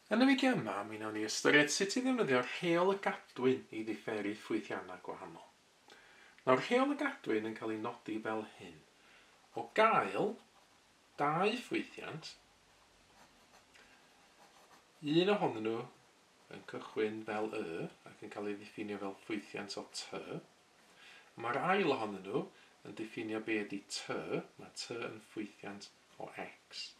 Yn y fideo yma, mi wnawn ni ystyried sut i ddefnyddio rheol y gadwyn i ddifferu ffwythiannau gwahanol. Nawr, rheol y gadwyn yn cael ei nodi fel hyn. O gael dau ffwythiant, un ohonyn nhw yn cychwyn fel ac yn cael ei ddiffinio fel ffwythiant o t. Mae'r ail ohonyn nhw yn diffinio be ydy t, mae t yn ffwythiant o x.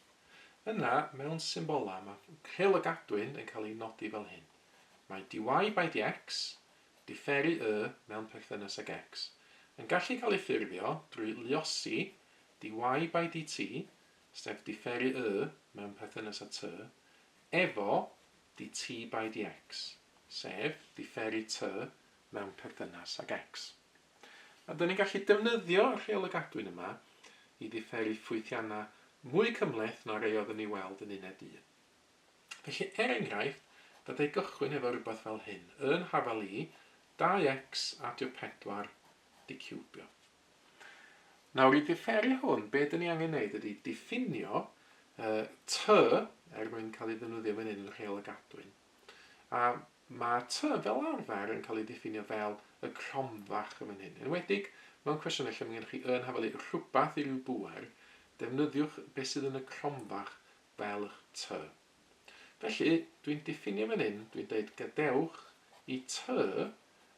Yna, mewn symbola, mae rheol y gadwyn yn cael ei nodi fel hyn. Mae dy by dx, differu mewn perthynas ag x, yn gallu cael ei ffurfio drwy luosi dy by dt, sef differu mewn perthynas â t, efo dt by dx, sef differu t mewn perthynas ag x. A dyn ni'n gallu defnyddio rheol y gadwyn yma i ddifferu ffwythiannau mwy cymhleth na rei oedd yn ei weld yn uned 1. Felly, enghraifft, dydau gychwyn efo rhywbeth fel hyn. Yn hafal i 2x adio 4 di ciwbio. Nawr, i ddifferu hwn, be dyn ni angen gwneud ydy diffinio t mwyn cael ei ddefnyddio fan hyn yn rheol y gadwyn. A mae t fel arfer yn cael ei diffinio fel y cromfach yn fan hyn. Enwedig, mewn cwestiynau lle mae gennych chi yn hafal i rhywbeth i ryw bŵer, defnyddiwch beth sydd yn y cromfach fel eich t. Felly, dwi'n diffinio fan hyn, dwi'n dweud gadewch i t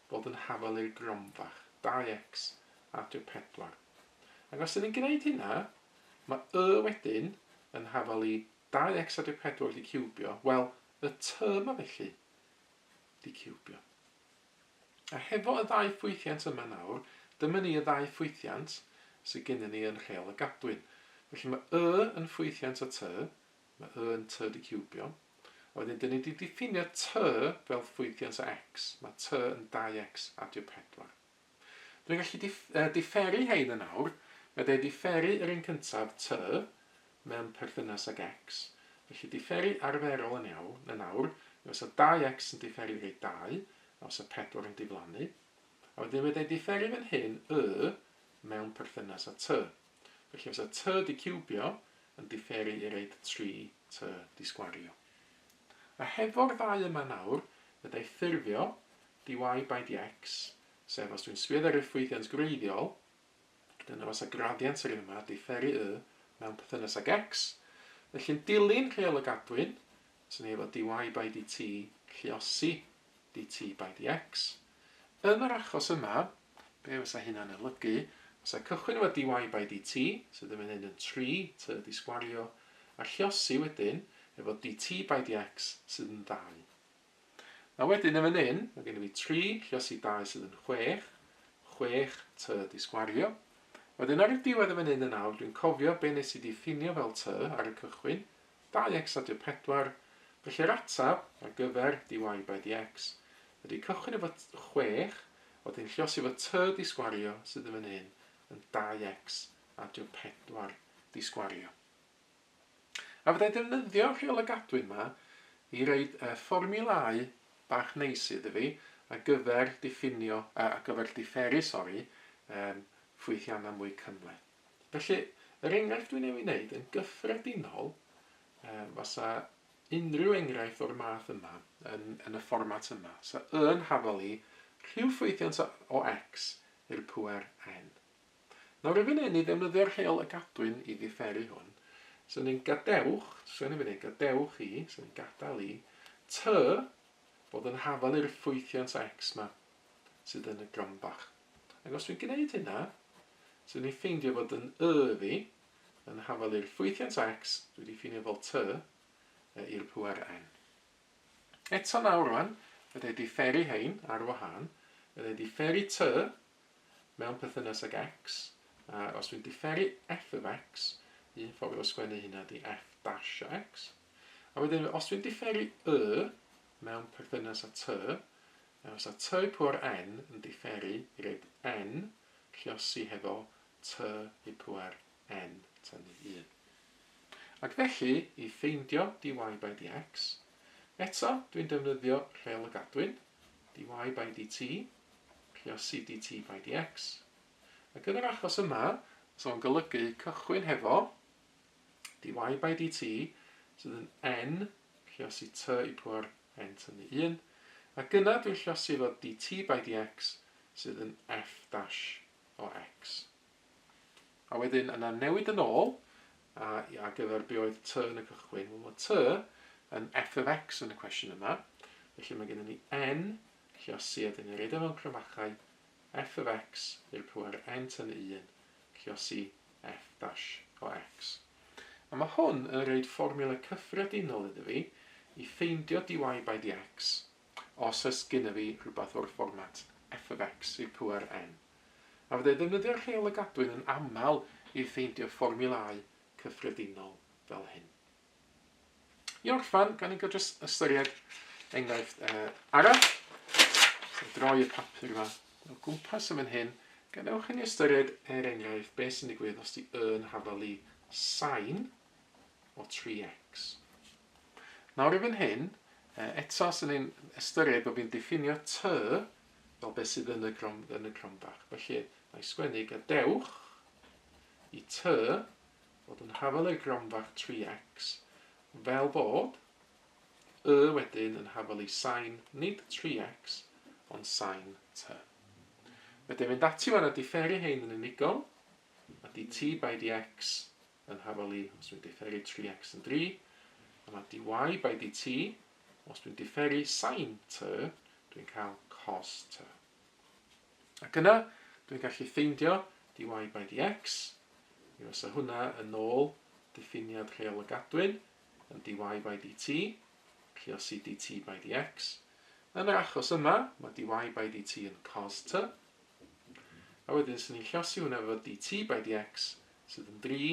fod yn hafal i'r gromfach, 2x adio 4. Ac os ydyn ni'n gwneud hynna, mae wedyn yn hafal i 2x adio 4 di ciwbio, wel, y t yma felly di ciwbio. A hefo y ddau ffwythiant yma nawr, dyma ni y ddau ffwythiant sydd gennym ni yn rheol y gadwyn. Felly mae yn ffwythiant o t, mae yn t di ciwbio. A wedyn, dyn ni wedi diffinio t fel ffwythiant o x. Mae t yn 2x adio 4. Dwi'n gallu differu hein yn awr. Mae dweud differu yr un cyntaf t mewn perthynas ag x. Felly differu arferol yn awr. Os y 2x yn differu rei 2, os y 4 yn diflannu. A wedyn mae dweud differu fan hyn mewn perthynas â t. Felly os y t di ciwbio yn differu i reid 3t di sgwario. A hefo'r ddau yma nawr, byddai ffurfio dy by dx, sef os dwi'n sbio ar y ffwythiant gwreiddiol, dyna os y gradiant yr yma, differu mewn perthynas ag x. Felly'n dilyn rheol y gadwyn, sy'n ni efo dy by dt lluosi dt by dx. Yn yr achos yma, be fysa hynna'n olygu, fysa cychwyn efo dy by dt, sydd yn mynd yn 3t di sgwario, a lluosi wedyn efo dt by dx sydd yn 2. Na wedyn yn fan hyn, mae gen i fi 3 lluosi 2 sydd yn 6, 6t di sgwario. Wedyn ar y diwedd yn fan hyn yn awr, dwi'n cofio be nes i diffinio fel t ar y cychwyn, 2x adio 4, felly'r atab ar gyfer dy by dx ydy cychwyn efo 6, wedyn lluosi efo t di sgwario sydd yn fan hyn yn 2x adio 4 di sgwario. A fyddai defnyddio rheol y gadwyn yma i reid fformulau bach neis iddo fi ar gyfer diffinio, differu, ffwythiannau mwy cymhleth. Felly, yr enghraifft dwi'n ei wneud yn gyffredinol, fasa unrhyw enghraifft o'r math yma yn y fformat yma. So, yn hafal i rhyw ffwythiant o x i'r pŵer n. Nawr, efo'n hyn i ddefnyddio'r rheol y gadwyn i ddifferu hwn, so ni'n gadewch, sy'n ni'n gadael i, t bod yn hafal i'r ffwythiant x yma sydd yn y gromfach. Ac os dwi'n gwneud hynna, so ni'n ffeindio fod yn fi yn hafal i'r ffwythiant x, dwi wedi ffeindio fel t i'r pŵer n. Eto nawr rwan, byddai differu hein ar wahân, byddai differu t mewn perthynas ag x, a os dwi'n differu f of x, un ffordd o sgwennu hynna di f dash o x. A wedyn, os dwi'n differu mewn perthynas â t, os a t i pŵer n yn differu i reid n lluosi hefo t i pŵer n tynnu 1. Ac felly, i ffeindio dy by dx, eto dwi'n defnyddio rheol y gadwyn, dy by dt, lluosi dt by dx. Ac yn yr achos yma, so'n golygu cychwyn hefo dy by dt sydd yn n lluosi t I pŵer n tynnu 1. A gyna dwi'n lluosi fod dt by dx sydd yn f dash o x. A wedyn yna newid yn ôl, a gyfer be oedd t yn y cychwyn, mae t yn f of x yn y cwestiwn yma. Felly mae gennym ni n lluosi a dyn ni'n reid mewn cromachau f of x i'r pŵer n tynnu 1 lluosi f dash o x. A mae hwn yn reid fformula cyffredinol iddo fi I ffeindio dy by dx os oes gyda fi rhywbeth o'r fformat f of x i'r pŵer n. A fydde ddefnyddio'r Rheol y Gadwyn yn aml I ffeindio fformulau cyffredinol fel hyn. I orffan, gan I jyst ystyried enghraifft arall. So, droi y papur yma o gwmpas yn fan hyn. Ganewch I ni ystyried enghraifft beth sy'n digwydd os di yn hafel I sin o 3x. Nawr I fan hyn, eto sy'n ni'n ystyried bod fi'n diffinio t fel beth sydd yn y cromfach. Felly, mae sgwennu gadewch I t fod yn hafel i'r cromfach 3x fel bod wedyn yn hafel I sin nid 3x ond sin t. Wedyn fynd ati fan a differi hein yn unigol. Mae dt by dx yn hafel I os dwi'n differi 3x yn 3. A mae dy by dt os dwi'n differi sin t dwi'n cael cos t. Ac yna dwi'n gallu ffeindio dy by dx. Mi oes hwnna yn ôl diffiniad Rheol y Gadwyn yn dy by dt, lluosi dt by dx. Yn yr achos yma, mae dy by dt yn cos t. A wedyn sy'n ni'n lluosi hwnna efo dt by dx sydd yn 3.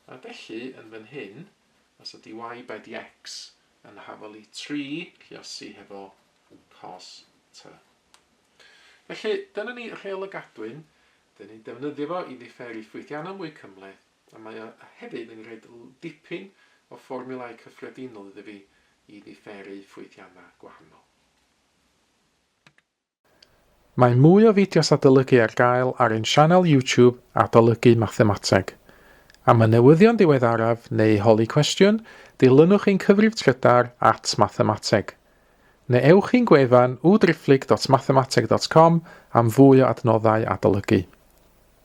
A felly, yn fan hyn, os y dy by dx yn hafel I 3 lluosi hefo cos t. Felly, dyna ni Rheol y Gadwyn. Dyn ni'n defnyddio fo I ddifferu ffwythiannau mwy cymhleth, a mae hefyd yn rhaid dipyn o fformulau cyffredinol iddo fi I ddifferu ffwythiannau gwahanol. Mae mwy o fideos adolygu ar gael ar ein sianel YouTube Adolygu Mathemateg. Am y newyddion diweddaraf neu holi cwestiwn, dilynwch ein cyfrif trydar @mathemateg. Neu ewch i'n gwefan www.mathemateg.com am fwy o adnoddau adolygu.